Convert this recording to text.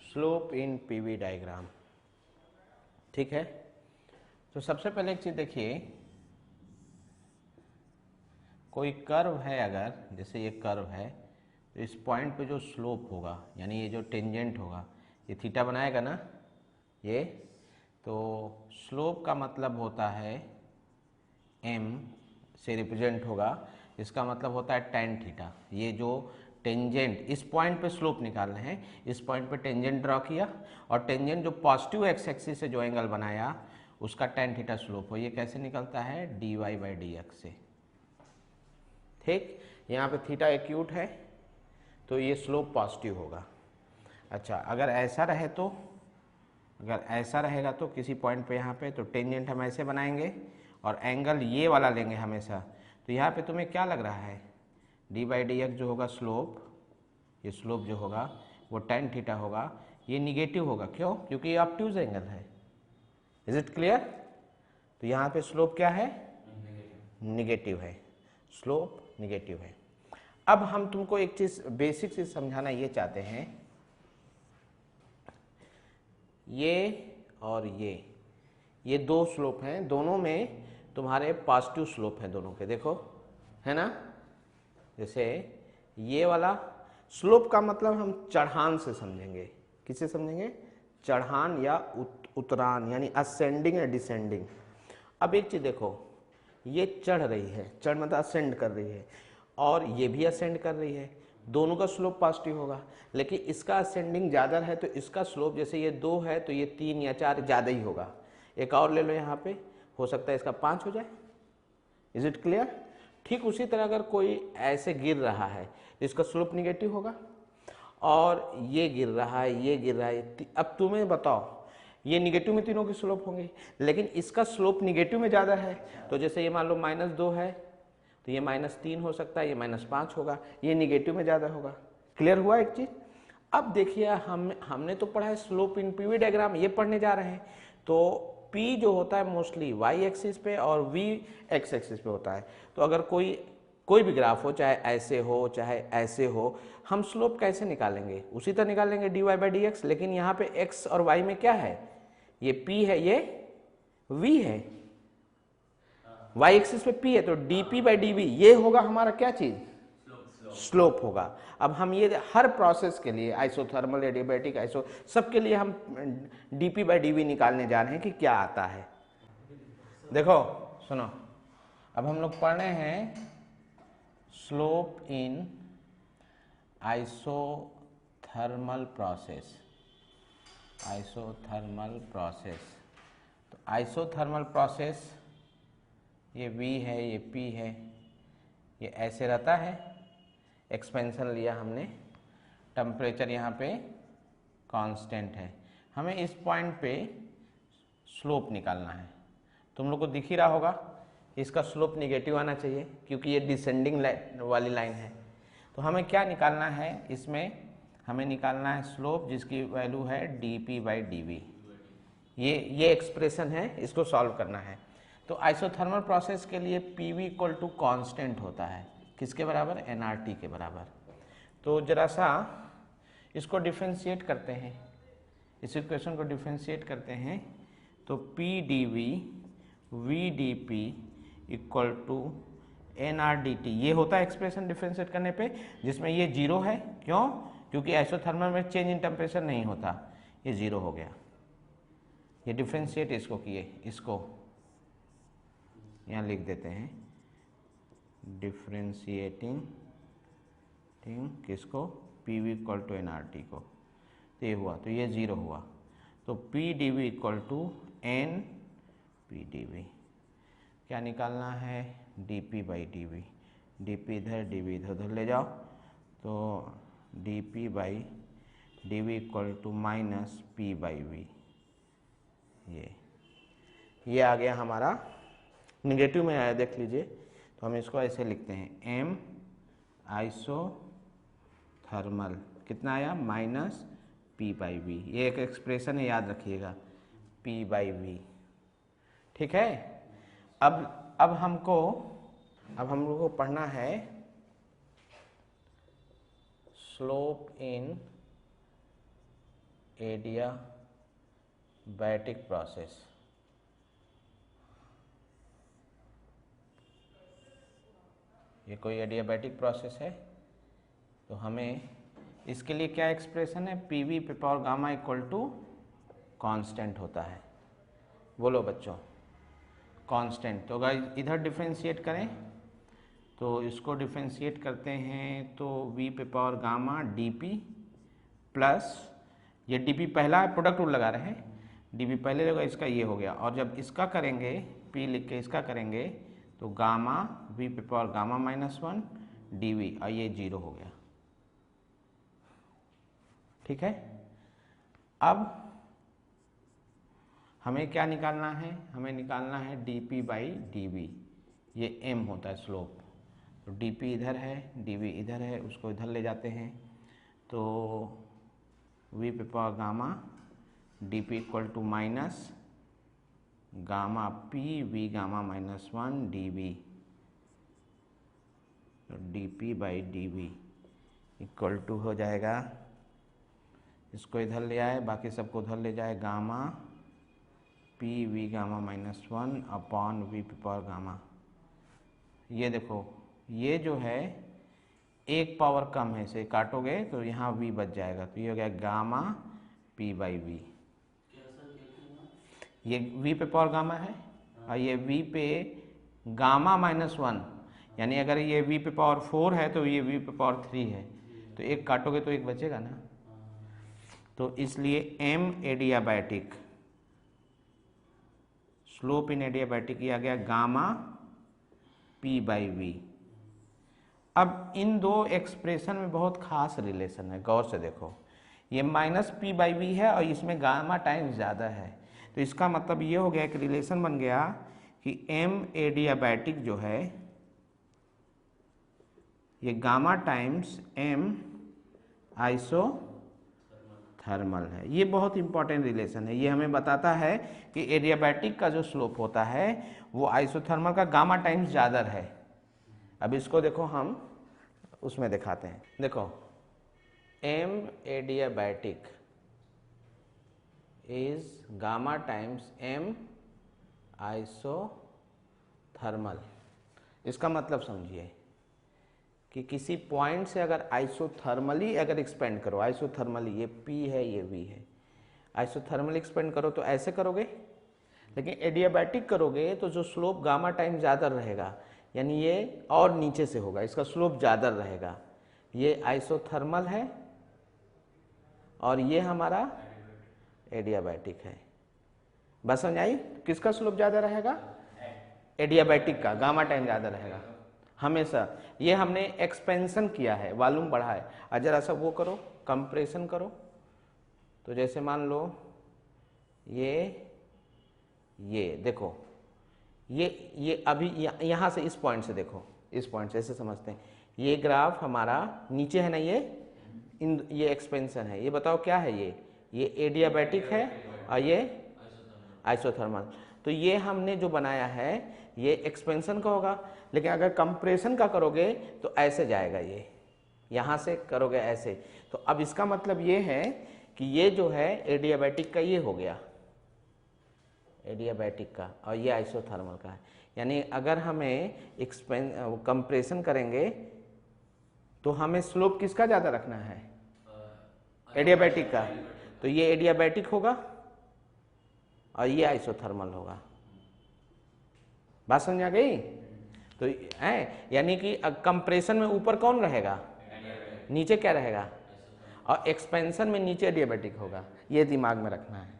Slope इन PV diagram. ठीक है, तो सबसे पहले एक चीज देखिए, कोई कर्व है, अगर जैसे ये कर्व है तो इस पॉइंट पे जो स्लोप होगा यानी ये जो टेंजेंट होगा ये थीटा बनाएगा ना, ये तो स्लोप का मतलब होता है m से रिप्रेजेंट होगा, इसका मतलब होता है tan थीटा। ये जो टेंजेंट इस पॉइंट पे स्लोप निकालना है, इस पॉइंट पे टेंजेंट ड्रॉ किया और टेंजेंट जो पॉजिटिव एक्स एक्सिस से जो एंगल बनाया उसका tan थीटा स्लोप हो। ये कैसे निकलता है, dy बाई डी एक्स से। ठीक, यहाँ पे थीटा एक्यूट है तो ये स्लोप पॉजिटिव होगा। अच्छा, अगर ऐसा रहे तो, अगर ऐसा रहेगा तो किसी पॉइंट पे यहाँ पे तो टेंजेंट हम ऐसे बनाएंगे और एंगल ये वाला लेंगे हमेशा। तो यहाँ पे तुम्हें क्या लग रहा है, डी बाई डी एक्स जो होगा स्लोप, ये स्लोप जो होगा वो tan थीटा होगा, ये निगेटिव होगा। क्यों? क्योंकि ये ऑब्ट्यूज एंगल है। Is it clear? तो यहाँ पे स्लोप क्या है, निगेटिव है, स्लोप निगेटिव है। अब हम तुमको एक चीज बेसिक चीज समझाना ये चाहते हैं, ये और ये दो स्लोप हैं, दोनों में तुम्हारे पॉजिटिव स्लोप हैं दोनों के, देखो है ना। जैसे ये वाला स्लोप का मतलब हम चढ़ान से समझेंगे, किससे समझेंगे, चढ़ान या उतरान, यानी असेंडिंग या डिसेंडिंग। अब एक चीज देखो, ये चढ़ रही है, चढ़ मतलब असेंड कर रही है, और ये भी असेंड कर रही है, दोनों का स्लोप पॉजिटिव होगा। लेकिन इसका असेंडिंग ज़्यादा है तो इसका स्लोप, जैसे ये 2 है तो ये 3 या 4 ज़्यादा ही होगा। एक और ले लो यहाँ पे, हो सकता है इसका 5 हो जाए। Is it clear? ठीक उसी तरह अगर कोई ऐसे गिर रहा है तो इसका स्लोप निगेटिव होगा, और ये गिर रहा है, ये गिर रहा है। अब तुम्हें बताओ, ये निगेटिव में तीनों के स्लोप होंगे, लेकिन इसका स्लोप निगेटिव में ज़्यादा है। तो जैसे ये मान लो -2 है तो ये -3 हो सकता है, ये -5 होगा, ये निगेटिव में ज़्यादा होगा। क्लियर हुआ एक चीज? अब देखिए, हमने तो पढ़ा है स्लोप इन पीवी डायग्राम, ये पढ़ने जा रहे हैं। तो P जो होता है मोस्टली y एक्सिस पे और V x एक्सिस पे होता है। तो अगर कोई भी ग्राफ हो, चाहे ऐसे हो चाहे ऐसे हो, हम स्लोप कैसे निकालेंगे, उसी तरह निकालेंगे dy बाई डी एक्स। लेकिन यहाँ पे x और y में क्या है, ये P है, ये V है, y एक्सिस पे P है, तो dp बाई डी वी ये होगा हमारा क्या चीज, स्लोप होगा। अब हम ये हर प्रोसेस के लिए, आइसोथर्मल, एडियाबैटिक, आइसो, सबके लिए हम dp बाई डी वी निकालने जा रहे हैं कि क्या आता है। देखो सुनो, अब हम लोग पढ़ रहे हैं slope in isothermal process, isothermal process. तो आइसोथर्मल प्रोसेस, ये V है, ये P है, ये ऐसे रहता है, एक्सपेंशन लिया हमने, टेम्परेचर यहाँ पे कांस्टेंट है, हमें इस पॉइंट पे स्लोप निकालना है। तुम लोग को दिख ही रहा होगा, इसका स्लोप निगेटिव आना चाहिए क्योंकि ये डिसेंडिंग वाली लाइन है। तो हमें क्या निकालना है, इसमें हमें निकालना है स्लोप जिसकी वैल्यू है dp बाई डी वी। ये एक्सप्रेशन है, इसको सॉल्व करना है। तो आइसोथर्मल प्रोसेस के लिए PV इक्वल टू कॉन्स्टेंट होता है, किसके बराबर, nRT के बराबर। तो जरा सा इसको डिफ्रेंशिएट करते हैं, इस इक्वेशन को डिफ्रेंशिएट करते हैं। तो P dV V dP equal to nRDT, ये होता है एक्सप्रेशन डिफ्रेंशिएट करने पे, जिसमें ये 0 है। क्यों? क्योंकि आइसोथर्मल में चेंज इन टेम्परेचर नहीं होता, ये 0 हो गया। ये डिफ्रेंशिएट इसको किए, इसको यहाँ लिख देते हैं, डिफ्रेंशिएटिंग किसको, PV इक्वल टू nRT को। तो ये हुआ, तो ये 0 हुआ, तो P dV equal to n P dV। क्या निकालना है, dP by D V, dP इधर dV इधर उधर ले जाओ, तो dP by D V equal to minus P by V। ये आ गया हमारा, निगेटिव में आया, देख लीजिए। तो हम इसको ऐसे लिखते हैं, m आइसोथर्मल कितना आया, माइनस P बाई वी। ये एक एक्सप्रेशन है, याद रखिएगा, P बाई वी। ठीक है। अब हम लोग को पढ़ना है स्लोप इन एडियाबैटिक प्रोसेस। ये कोई एडियाबैटिक प्रोसेस है, तो हमें इसके लिए क्या एक्सप्रेशन है, पी वी पे power gamma equal to constant होता है। बोलो बच्चों, कांस्टेंट। तो अगर इधर डिफ्रेंशिएट करें तो इसको डिफ्रेंशिएट करते हैं तो वी पे power gamma D P plus, ये डी पी पहला प्रोडक्ट रूल लगा रहे हैं, डी पी पहले होगा, इसका ये हो गया, और जब इसका करेंगे पी लिख के इसका करेंगे तो गामा वी पे पावर गामा -1 डी वी, और ये 0 हो गया। ठीक है, अब हमें क्या निकालना है, हमें निकालना है D P by D V, ये m होता है स्लोप। तो डी पी इधर है, डी वी इधर है, उसको इधर ले जाते हैं, तो वी पे power gamma D P equal to minus gamma P V gamma -1 D V, तो D P by D V equal to हो जाएगा, इसको इधर ले आए, बाकी सबको उधर ले जाए, gamma P V gamma -1 upon V पे पावर गामा। ये देखो, ये जो है एक पावर कम है, इसे काटोगे तो यहाँ v बच जाएगा, तो ये हो गया गामा p बाई वी। ये v पे पावर गामा है और ये v पे गामा -1, यानी अगर ये v पे पावर 4 है तो ये v पे पावर 3 है, तो एक काटोगे तो एक बचेगा ना। तो इसलिए m एडियाबैटिक, स्लोप इन एडियाबैटिक ये आ गया गामा p बाई वी। अब इन दो एक्सप्रेशन में बहुत खास रिलेशन है, गौर से देखो, ये -p बाई वी है और इसमें गामा टाइम्स ज़्यादा है, तो इसका मतलब ये हो गया, एक रिलेशन बन गया कि m एडियाबैटिक जो है ये गामा टाइम्स m आइसोथर्मल है। ये बहुत इंपॉर्टेंट रिलेशन है, ये हमें बताता है कि एडियाबैटिक का जो स्लोप होता है वो आइसोथर्मल का गामा टाइम्स ज़्यादा है। अब इसको देखो, हम उसमें दिखाते हैं। देखो, m adiabatic is gamma times m isothermal. इसका मतलब समझिए कि किसी पॉइंट से अगर आइसोथर्मली अगर एक्सपेंड करो, आइसोथर्मली, ये P है ये V है, आइसोथर्मली एक्सपेंड करो तो ऐसे करोगे, लेकिन एडियाबैटिक करोगे तो जो स्लोप गामा टाइम ज़्यादा रहेगा, यानी ये और नीचे से होगा, इसका स्लोप ज़्यादा रहेगा। ये आइसोथर्मल है और ये हमारा एडियाबैटिक है। बस समझ आई, किसका स्लोप ज़्यादा रहेगा, एडियाबैटिक का, गामा टाइम ज़्यादा रहेगा हमेशा। ये हमने एक्सपेंशन किया है, वॉल्यूम बढ़ा है। और जरा सा वो करो, कंप्रेशन करो, तो जैसे मान लो ये देखो, ये अभी यहाँ से इस पॉइंट से देखो, इस पॉइंट से ऐसे समझते हैं, ये ग्राफ हमारा नीचे है ना, ये एक्सपेंशन है। ये बताओ क्या है, ये एडियाबैटिक है और ये आइसोथर्मल। तो ये हमने जो बनाया है ये एक्सपेंशन का होगा, लेकिन अगर कंप्रेशन का करोगे तो ऐसे जाएगा, ये यहाँ से करोगे ऐसे। तो अब इसका मतलब ये है कि ये जो है एडियाबैटिक का ये हो गया, एडियाबैटिक का, और ये आइसोथर्मल का है। यानी अगर हमें कंप्रेशन करेंगे तो हमें स्लोप किसका ज़्यादा रखना है, एडियाबैटिक का। तो ये एडियाबैटिक होगा और ये आइसोथर्मल होगा। बात समझ आ गई? तो यानी कि कंप्रेशन में ऊपर कौन रहेगा, नीचे क्या रहेगा, और एक्सपेंशन में नीचे एडियाबैटिक होगा। ये दिमाग में रखना है।